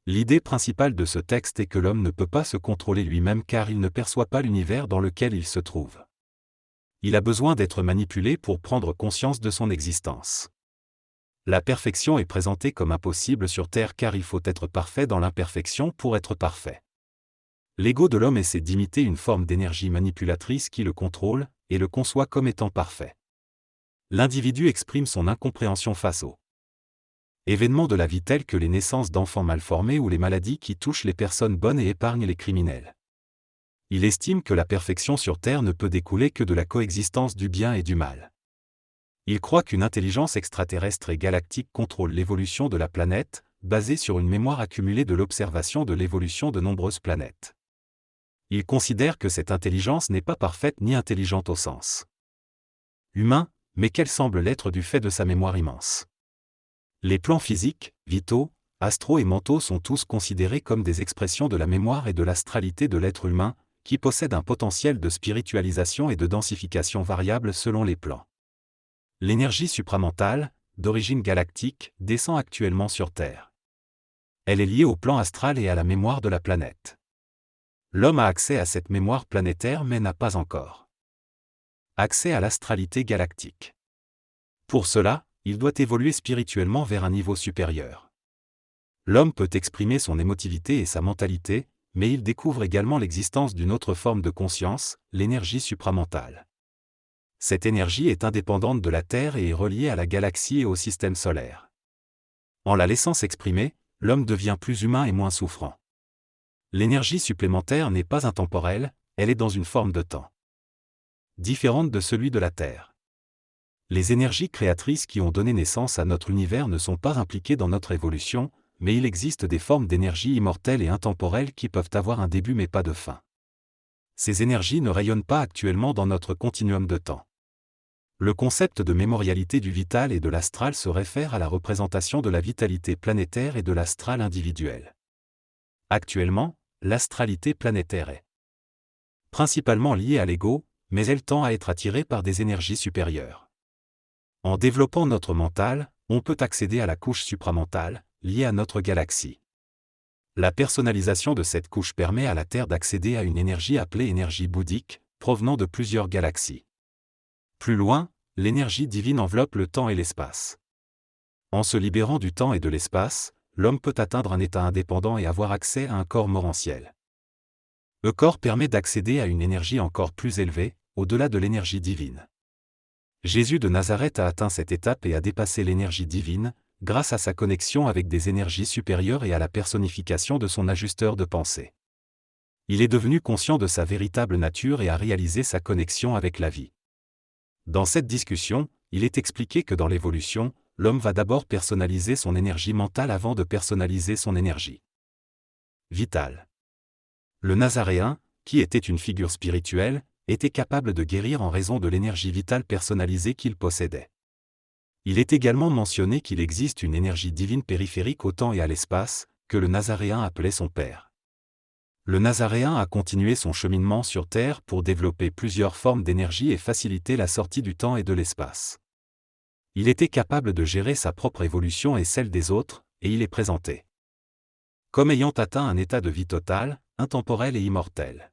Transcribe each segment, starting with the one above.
L'idée principale de ce texte est que l'homme ne peut pas se contrôler lui-même car il ne perçoit pas l'univers dans lequel il se trouve. Il a besoin d'être manipulé pour prendre conscience de son existence. La perfection est présentée comme impossible sur Terre car il faut être parfait dans l'imperfection pour être parfait. L'ego de l'homme essaie d'imiter une forme d'énergie manipulatrice qui le contrôle et le conçoit comme étant parfait. L'individu exprime son incompréhension face aux événements de la vie tels que les naissances d'enfants mal formés ou les maladies qui touchent les personnes bonnes et épargnent les criminels. Il estime que la perfection sur Terre ne peut découler que de la coexistence du bien et du mal. Il croit qu'une intelligence extraterrestre et galactique contrôle l'évolution de la planète, basée sur une mémoire accumulée de l'observation de l'évolution de nombreuses planètes. Il considère que cette intelligence n'est pas parfaite ni intelligente au sens humain, mais qu'elle semble l'être du fait de sa mémoire immense. Les plans physiques, vitaux, astraux et mentaux sont tous considérés comme des expressions de la mémoire et de l'astralité de l'être humain, qui possède un potentiel de spiritualisation et de densification variable selon les plans. L'énergie supramentale, d'origine galactique, descend actuellement sur Terre. Elle est liée au plan astral et à la mémoire de la planète. L'homme a accès à cette mémoire planétaire mais n'a pas encore accès à l'astralité galactique. Pour cela, il doit évoluer spirituellement vers un niveau supérieur. L'homme peut exprimer son émotivité et sa mentalité, mais il découvre également l'existence d'une autre forme de conscience, l'énergie supramentale. Cette énergie est indépendante de la Terre et est reliée à la galaxie et au système solaire. En la laissant s'exprimer, l'homme devient plus humain et moins souffrant. L'énergie supplémentaire n'est pas intemporelle, elle est dans une forme de temps différente de celui de la Terre. Les énergies créatrices qui ont donné naissance à notre univers ne sont pas impliquées dans notre évolution, mais il existe des formes d'énergie immortelles et intemporelles qui peuvent avoir un début mais pas de fin. Ces énergies ne rayonnent pas actuellement dans notre continuum de temps. Le concept de mémorialité du vital et de l'astral se réfère à la représentation de la vitalité planétaire et de l'astral individuel. Actuellement, l'astralité planétaire est principalement liée à l'ego, mais elle tend à être attirée par des énergies supérieures. En développant notre mental, on peut accéder à la couche supramentale, liée à notre galaxie. La personnalisation de cette couche permet à la Terre d'accéder à une énergie appelée énergie bouddhique, provenant de plusieurs galaxies. Plus loin, l'énergie divine enveloppe le temps et l'espace. En se libérant du temps et de l'espace, l'homme peut atteindre un état indépendant et avoir accès à un corps morantiel. Le corps permet d'accéder à une énergie encore plus élevée, au-delà de l'énergie divine. Jésus de Nazareth a atteint cette étape et a dépassé l'énergie divine, grâce à sa connexion avec des énergies supérieures et à la personnification de son ajusteur de pensée. Il est devenu conscient de sa véritable nature et a réalisé sa connexion avec la vie. Dans cette discussion, il est expliqué que dans l'évolution, l'homme va d'abord personnaliser son énergie mentale avant de personnaliser son énergie vitale. Le Nazaréen, qui était une figure spirituelle, était capable de guérir en raison de l'énergie vitale personnalisée qu'il possédait. Il est également mentionné qu'il existe une énergie divine périphérique au temps et à l'espace, que le Nazaréen appelait son père. Le Nazaréen a continué son cheminement sur Terre pour développer plusieurs formes d'énergie et faciliter la sortie du temps et de l'espace. Il était capable de gérer sa propre évolution et celle des autres, et il est présenté comme ayant atteint un état de vie total, intemporel et immortel.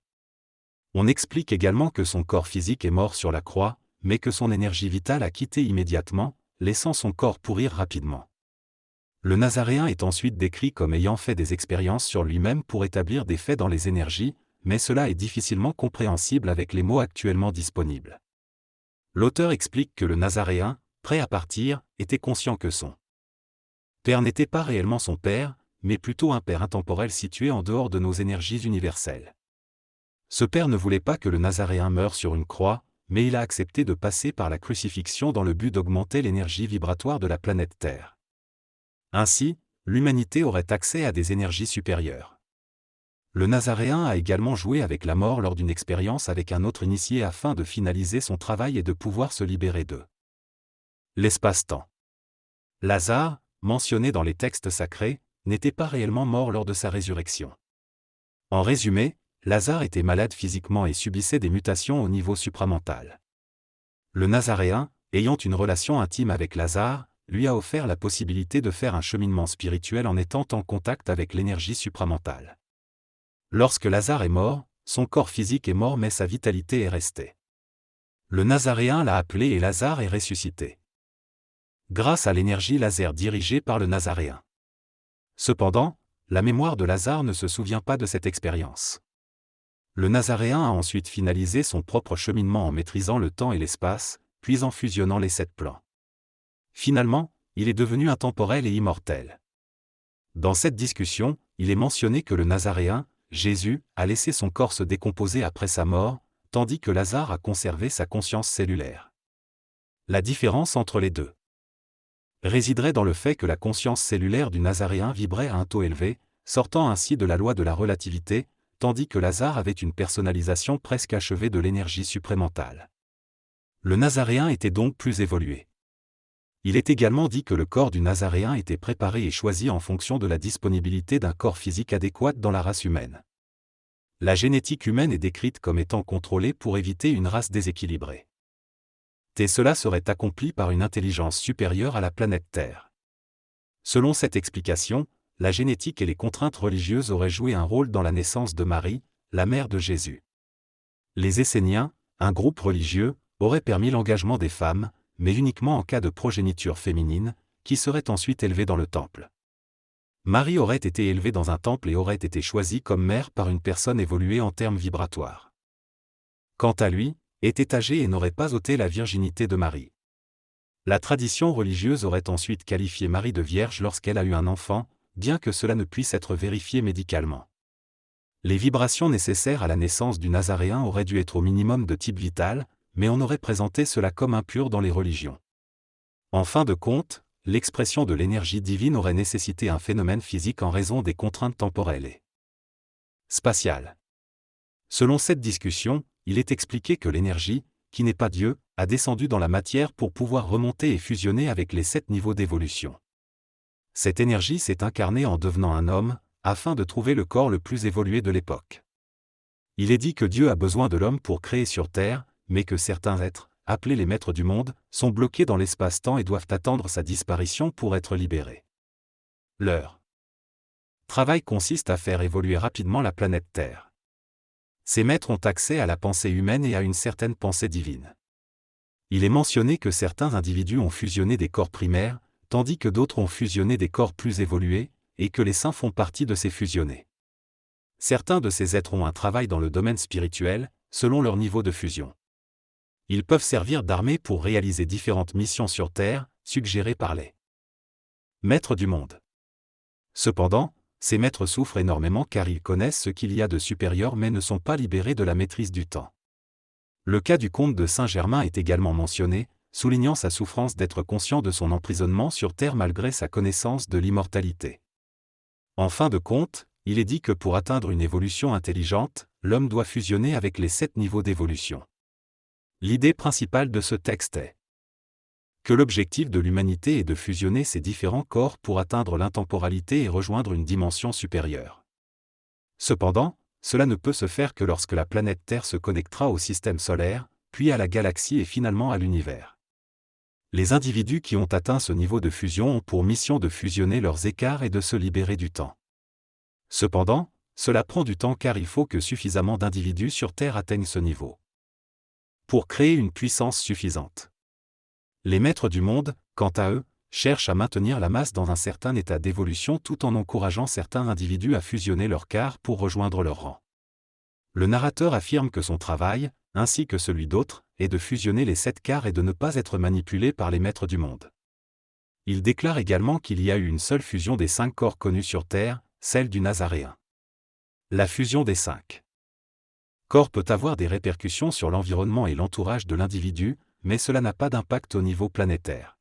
On explique également que son corps physique est mort sur la croix, mais que son énergie vitale a quitté immédiatement, laissant son corps pourrir rapidement. Le Nazaréen est ensuite décrit comme ayant fait des expériences sur lui-même pour établir des faits dans les énergies, mais cela est difficilement compréhensible avec les mots actuellement disponibles. L'auteur explique que le Nazaréen, prêt à partir, était conscient que son père n'était pas réellement son père, mais plutôt un père intemporel situé en dehors de nos énergies universelles. Ce père ne voulait pas que le Nazaréen meure sur une croix, mais il a accepté de passer par la crucifixion dans le but d'augmenter l'énergie vibratoire de la planète Terre. Ainsi, l'humanité aurait accès à des énergies supérieures. Le Nazaréen a également joué avec la mort lors d'une expérience avec un autre initié afin de finaliser son travail et de pouvoir se libérer de l'espace-temps. Lazare, mentionné dans les textes sacrés, n'était pas réellement mort lors de sa résurrection. En résumé, Lazare était malade physiquement et subissait des mutations au niveau supramental. Le Nazaréen, ayant une relation intime avec Lazare, lui a offert la possibilité de faire un cheminement spirituel en étant en contact avec l'énergie supramentale. Lorsque Lazare est mort, son corps physique est mort mais sa vitalité est restée. Le Nazaréen l'a appelé et Lazare est ressuscité. Grâce à l'énergie laser dirigée par le Nazaréen. Cependant, la mémoire de Lazare ne se souvient pas de cette expérience. Le Nazaréen a ensuite finalisé son propre cheminement en maîtrisant le temps et l'espace, puis en fusionnant les 7 plans. Finalement, il est devenu intemporel et immortel. Dans cette discussion, il est mentionné que le Nazaréen, Jésus, a laissé son corps se décomposer après sa mort, tandis que Lazare a conservé sa conscience cellulaire. La différence entre les deux résiderait dans le fait que la conscience cellulaire du Nazaréen vibrait à un taux élevé, sortant ainsi de la loi de la relativité, tandis que Lazare avait une personnalisation presque achevée de l'énergie supramentale. Le Nazaréen était donc plus évolué. Il est également dit que le corps du Nazaréen était préparé et choisi en fonction de la disponibilité d'un corps physique adéquat dans la race humaine. La génétique humaine est décrite comme étant contrôlée pour éviter une race déséquilibrée. Et cela serait accompli par une intelligence supérieure à la planète Terre. Selon cette explication, la génétique et les contraintes religieuses auraient joué un rôle dans la naissance de Marie, la mère de Jésus. Les Esséniens, un groupe religieux, auraient permis l'engagement des femmes, mais uniquement en cas de progéniture féminine, qui serait ensuite élevée dans le temple. Marie aurait été élevée dans un temple et aurait été choisie comme mère par une personne évoluée en termes vibratoires. Quant à lui, était âgé et n'aurait pas ôté la virginité de Marie. La tradition religieuse aurait ensuite qualifié Marie de vierge lorsqu'elle a eu un enfant, bien que cela ne puisse être vérifié médicalement. Les vibrations nécessaires à la naissance du Nazaréen auraient dû être au minimum de type vital, mais on aurait présenté cela comme impur dans les religions. En fin de compte, l'expression de l'énergie divine aurait nécessité un phénomène physique en raison des contraintes temporelles et spatiales. Selon cette discussion, il est expliqué que l'énergie, qui n'est pas Dieu, a descendu dans la matière pour pouvoir remonter et fusionner avec les 7 niveaux d'évolution. Cette énergie s'est incarnée en devenant un homme, afin de trouver le corps le plus évolué de l'époque. Il est dit que Dieu a besoin de l'homme pour créer sur Terre, mais que certains êtres, appelés les maîtres du monde, sont bloqués dans l'espace-temps et doivent attendre sa disparition pour être libérés. Leur travail consiste à faire évoluer rapidement la planète Terre. Ces maîtres ont accès à la pensée humaine et à une certaine pensée divine. Il est mentionné que certains individus ont fusionné des corps primaires, tandis que d'autres ont fusionné des corps plus évolués, et que les saints font partie de ces fusionnés. Certains de ces êtres ont un travail dans le domaine spirituel, selon leur niveau de fusion. Ils peuvent servir d'armée pour réaliser différentes missions sur Terre, suggérées par les maîtres du monde. Cependant, ces maîtres souffrent énormément car ils connaissent ce qu'il y a de supérieur mais ne sont pas libérés de la maîtrise du temps. Le cas du comte de Saint-Germain est également mentionné, soulignant sa souffrance d'être conscient de son emprisonnement sur Terre malgré sa connaissance de l'immortalité. En fin de compte, il est dit que pour atteindre une évolution intelligente, l'homme doit fusionner avec les 7 niveaux d'évolution. L'idée principale de ce texte est que l'objectif de l'humanité est de fusionner ces différents corps pour atteindre l'intemporalité et rejoindre une dimension supérieure. Cependant, cela ne peut se faire que lorsque la planète Terre se connectera au système solaire, puis à la galaxie et finalement à l'univers. Les individus qui ont atteint ce niveau de fusion ont pour mission de fusionner leurs écarts et de se libérer du temps. Cependant, cela prend du temps car il faut que suffisamment d'individus sur Terre atteignent ce niveau pour créer une puissance suffisante. Les maîtres du monde, quant à eux, cherchent à maintenir la masse dans un certain état d'évolution tout en encourageant certains individus à fusionner leurs quarts pour rejoindre leur rang. Le narrateur affirme que son travail, ainsi que celui d'autres, est de fusionner les 7 quarts et de ne pas être manipulé par les maîtres du monde. Il déclare également qu'il y a eu une seule fusion des 5 corps connus sur Terre, celle du Nazaréen. La fusion des 5 corps peut avoir des répercussions sur l'environnement et l'entourage de l'individu, mais cela n'a pas d'impact au niveau planétaire.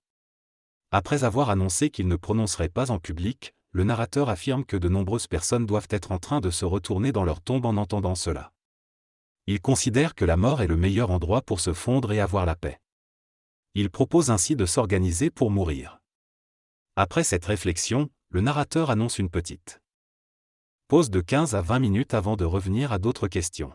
Après avoir annoncé qu'il ne prononcerait pas en public, le narrateur affirme que de nombreuses personnes doivent être en train de se retourner dans leur tombe en entendant cela. Il considère que la mort est le meilleur endroit pour se fondre et avoir la paix. Il propose ainsi de s'organiser pour mourir. Après cette réflexion, le narrateur annonce une petite pause de 15 à 20 minutes avant de revenir à d'autres questions.